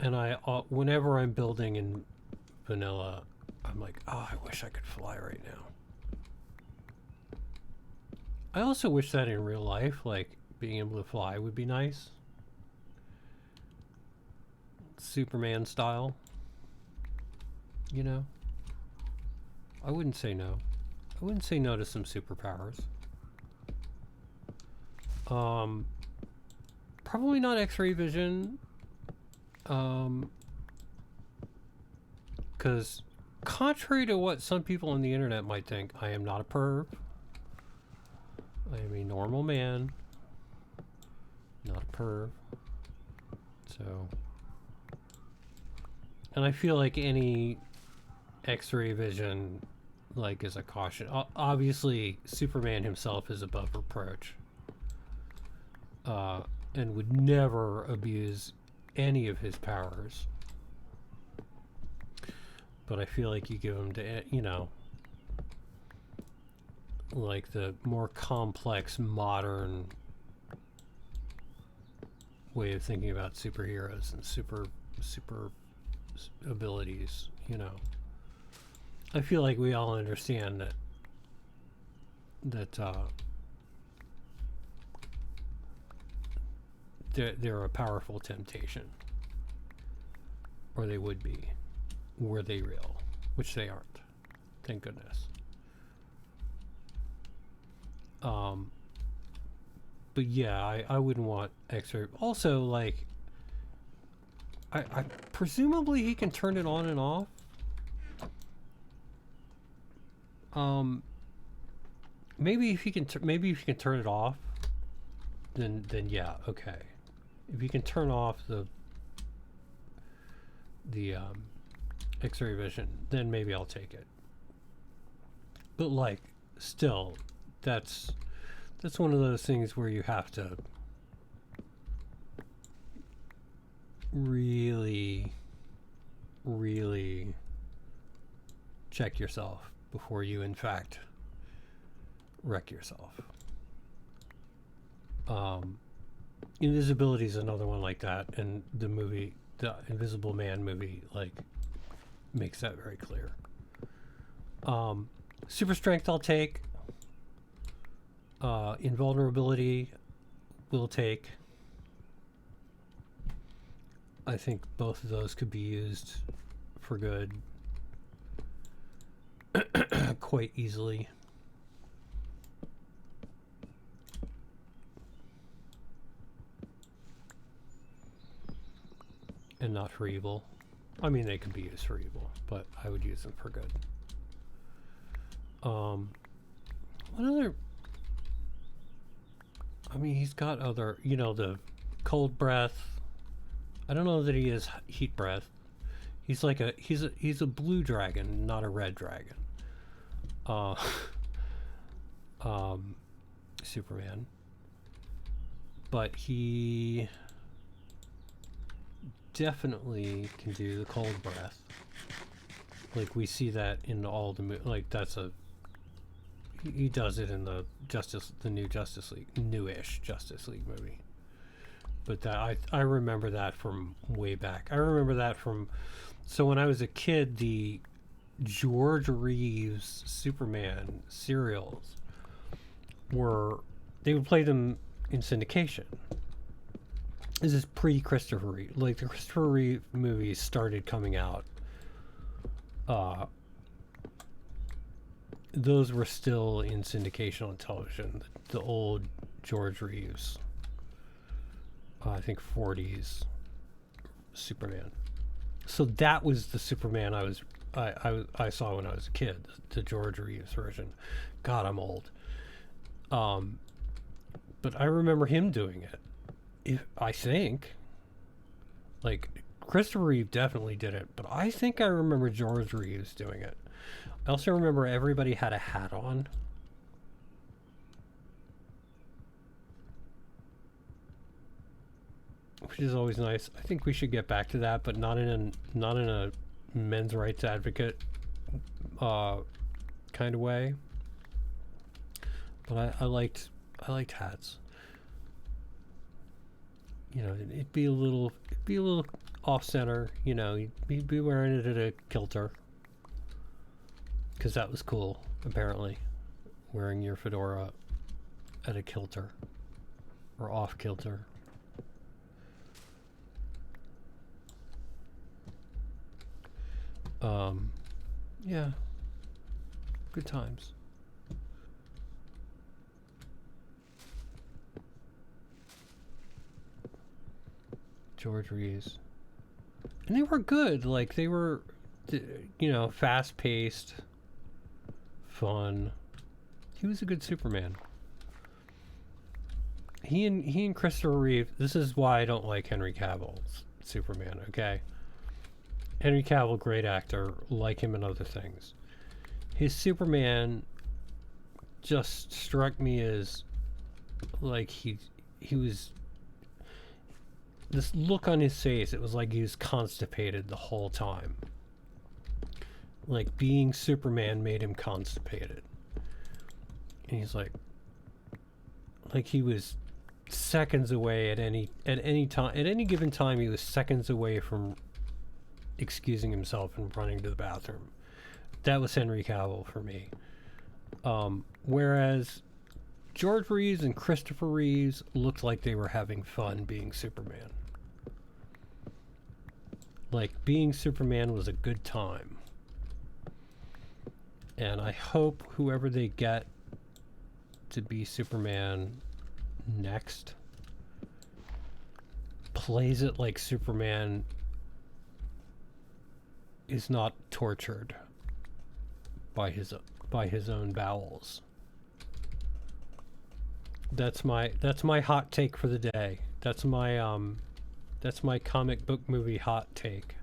And whenever I'm building in vanilla, I'm like, oh, I wish I could fly right now. I also wish that in real life, like being able to fly would be nice. Superman style. You know? I wouldn't say no. I wouldn't say no to some superpowers. Probably not X-ray vision. Because contrary to what some people on the internet might think, I am not a perv. I am a normal man, not a perv. So, and I feel like any X-ray vision, like, is a caution. Obviously, Superman himself is above reproach, and would never abuse any of his powers. But I feel like you give him to, you know, like the more complex, modern way of thinking about superheroes and super abilities, you know. I feel like we all understand that they're a powerful temptation, or they would be, were they real, which they aren't, thank goodness. But yeah, I wouldn't want X-ray. Also, like, I presumably he can turn it on and off. Maybe if he can turn it off, then yeah, okay. If you can turn off the X-ray vision, then maybe I'll take it. But like, still, that's one of those things where you have to really check yourself before you in fact wreck yourself. Invisibility is another one like that, and the Invisible Man movie, like, makes that very clear. Super strength I'll take. Invulnerability will take. I think both of those could be used for good quite easily. And not for evil. I mean, they can be used for evil, but I would use them for good. What other... I mean, he's got other, you know, the cold breath. I don't know that he is heat breath. He's like he's a blue dragon, not a red dragon. Superman. But he definitely can do the cold breath. Like, we see that in all the like, that's a... He does it in the new Justice League, newish Justice League movie. But that I remember that from way back. I remember that from... So when I was a kid, the George Reeves Superman serials they would play them in syndication. This is pre-Christopher Reeve. Like, the Christopher Reeve movies started coming out. Those were still in syndication on television. The old George Reeves, I think 40s Superman. So that was the Superman I saw when I was a kid, the George Reeves version. God, I'm old. But I remember him doing it. I think, like, Christopher Reeve definitely did it, but I think I remember George Reeves doing it. I also remember everybody had a hat on. Which is always nice. I think we should get back to that, but not in a men's rights advocate kind of way. But I liked hats. you know, it'd be a little off center. You know, he'd be wearing it at a kilter, because that was cool. Apparently, wearing your fedora at a kilter or off kilter. Yeah, good times. George Reeves. And they were good. Like, they were, you know, fast paced, fun. He was a good Superman. He and Christopher Reeve. This is why I don't like Henry Cavill's Superman. Okay, Henry Cavill, great actor, like him in other things. His Superman just struck me as like he was, this look on his face, it was like he was constipated the whole time. Like, being Superman made him constipated. And he's like he was seconds away at any time, at any given time, he was seconds away from excusing himself and running to the bathroom. That was Henry Cavill for me. Whereas George Reeves and Christopher Reeves looked like they were having fun being Superman. Like, being Superman was a good time. And I hope whoever they get to be Superman next plays it like Superman is not tortured by his own bowels. That's my hot take for the day. That's my comic book movie hot take.